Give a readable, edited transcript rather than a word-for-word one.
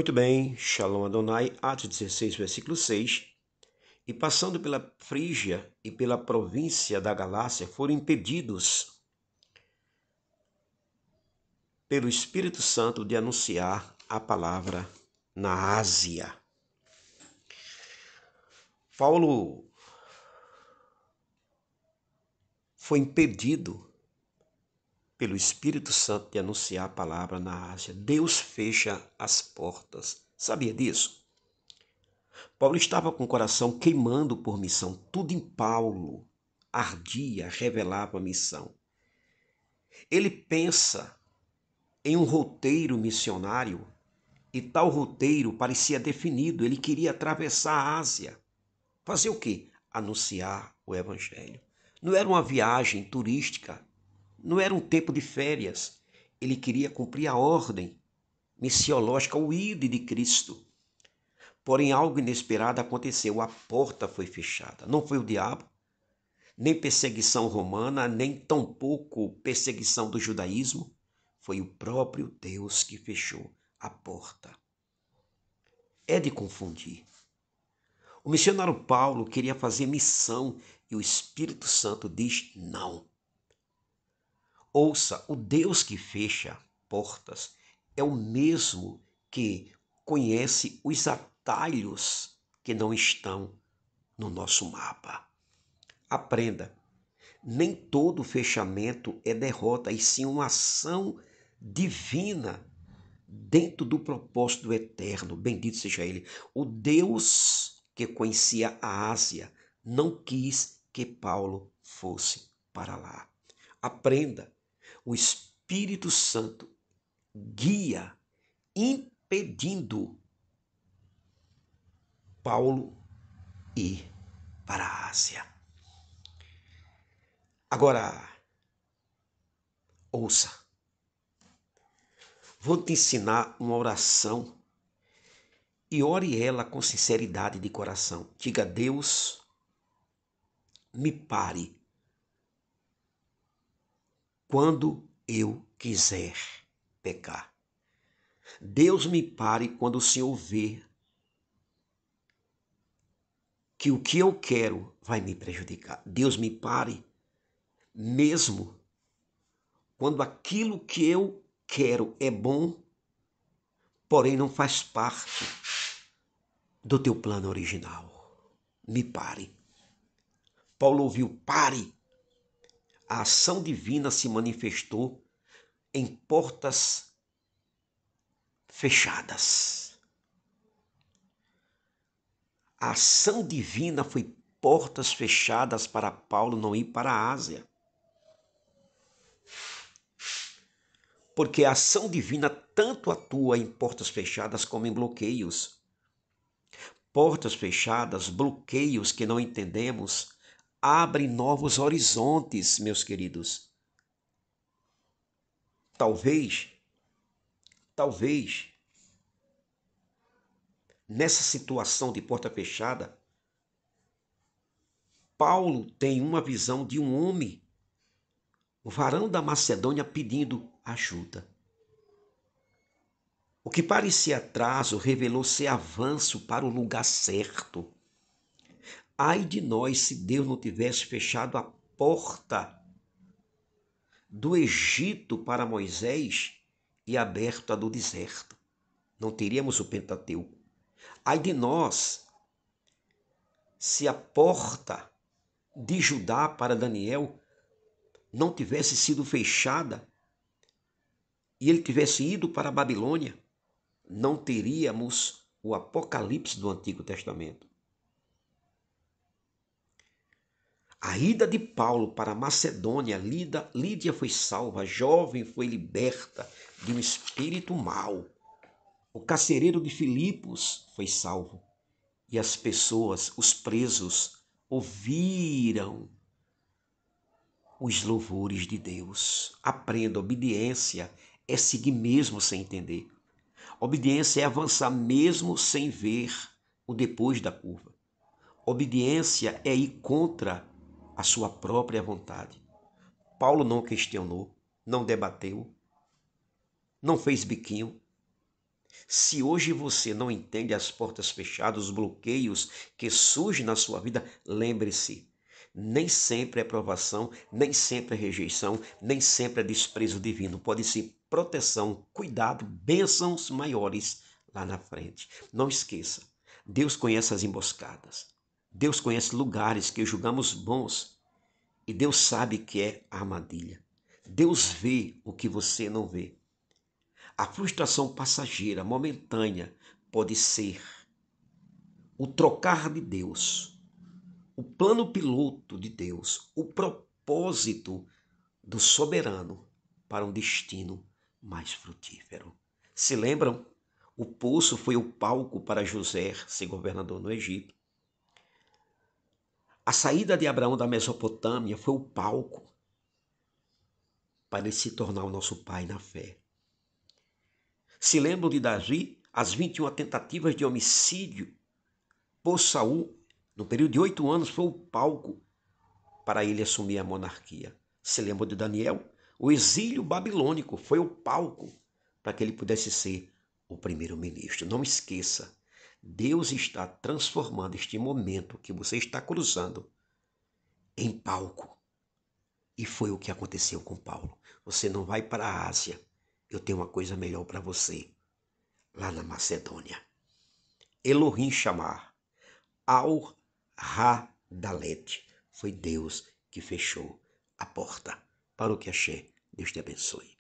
Muito bem, Shalom Adonai, Atos 16, versículo 6. E passando pela Frígia e pela província da Galácia, foram impedidos pelo Espírito Santo de anunciar a palavra na Ásia. Paulo foi impedido pelo Espírito Santo de anunciar a palavra na Ásia. Deus fecha as portas. Sabia disso? Paulo estava com o coração queimando por missão. Tudo em Paulo ardia, revelava a missão. Ele pensa em um roteiro missionário e tal roteiro parecia definido. Ele queria atravessar a Ásia. Fazer o quê? Anunciar o Evangelho. Não era uma viagem turística, não era um tempo de férias. Ele queria cumprir a ordem missiológica, o ide de Cristo. Porém, algo inesperado aconteceu. A porta foi fechada. Não foi o diabo, nem perseguição romana, nem tampouco perseguição do judaísmo. Foi o próprio Deus que fechou a porta. É de confundir. O missionário Paulo queria fazer missão e o Espírito Santo diz não. Ouça, o Deus que fecha portas é o mesmo que conhece os atalhos que não estão no nosso mapa. Aprenda, nem todo fechamento é derrota, e sim uma ação divina dentro do propósito eterno. Bendito seja Ele. O Deus que conhecia a Ásia não quis que Paulo fosse para lá. Aprenda, o Espírito Santo guia, impedindo Paulo ir para a Ásia. Agora, ouça. Vou te ensinar uma oração e ore ela com sinceridade de coração. Diga: Deus, me pare quando eu quiser pecar. Deus, me pare quando o Senhor vê que o que eu quero vai me prejudicar. Deus, me pare mesmo quando aquilo que eu quero é bom, porém não faz parte do teu plano original. Me pare. Paulo ouviu: pare. A ação divina se manifestou em portas fechadas. A ação divina foi portas fechadas para Paulo não ir para a Ásia. Porque a ação divina tanto atua em portas fechadas como em bloqueios. Portas fechadas, bloqueios que não entendemos, abrem novos horizontes, meus queridos. Talvez, nessa situação de porta fechada, Paulo tem uma visão de um homem, o varão da Macedônia, pedindo ajuda. O que parecia atraso revelou ser avanço para o lugar certo. Ai de nós se Deus não tivesse fechado a porta do Egito para Moisés e aberto a do deserto. Não teríamos o Pentateuco. Ai de nós se a porta de Judá para Daniel não tivesse sido fechada e ele tivesse ido para a Babilônia. Não teríamos o Apocalipse do Antigo Testamento. A ida de Paulo para a Macedônia, Lídia foi salva, a jovem foi liberta de um espírito mau. O carcereiro de Filipos foi salvo. E as pessoas, os presos, ouviram os louvores de Deus. Aprenda, obediência é seguir mesmo sem entender. Obediência é avançar mesmo sem ver o depois da curva. Obediência é ir contra a sua própria vontade. Paulo não questionou, não debateu, não fez biquinho. Se hoje você não entende as portas fechadas, os bloqueios que surgem na sua vida, lembre-se, nem sempre é provação, nem sempre é rejeição, nem sempre é desprezo divino. Pode ser proteção, cuidado, bênçãos maiores lá na frente. Não esqueça, Deus conhece as emboscadas. Deus conhece lugares que julgamos bons e Deus sabe que é armadilha. Deus vê o que você não vê. A frustração passageira, momentânea, pode ser o trocar de Deus, o plano piloto de Deus, o propósito do soberano para um destino mais frutífero. Se lembram? O poço foi o palco para José ser governador no Egito. A saída de Abraão da Mesopotâmia foi o palco para ele se tornar o nosso pai na fé. Se lembram de Davi? As 21 tentativas de homicídio por Saul, no período de 8 anos, foi o palco para ele assumir a monarquia. Se lembram de Daniel? O exílio babilônico foi o palco para que ele pudesse ser o primeiro-ministro. Não esqueça, Deus está transformando este momento que você está cruzando em palco. E foi o que aconteceu com Paulo. Você não vai para a Ásia. Eu tenho uma coisa melhor para você. Lá na Macedônia. Elohim chamar. Al-Hadalet. Foi Deus que fechou a porta. Para o que achei. Deus te abençoe.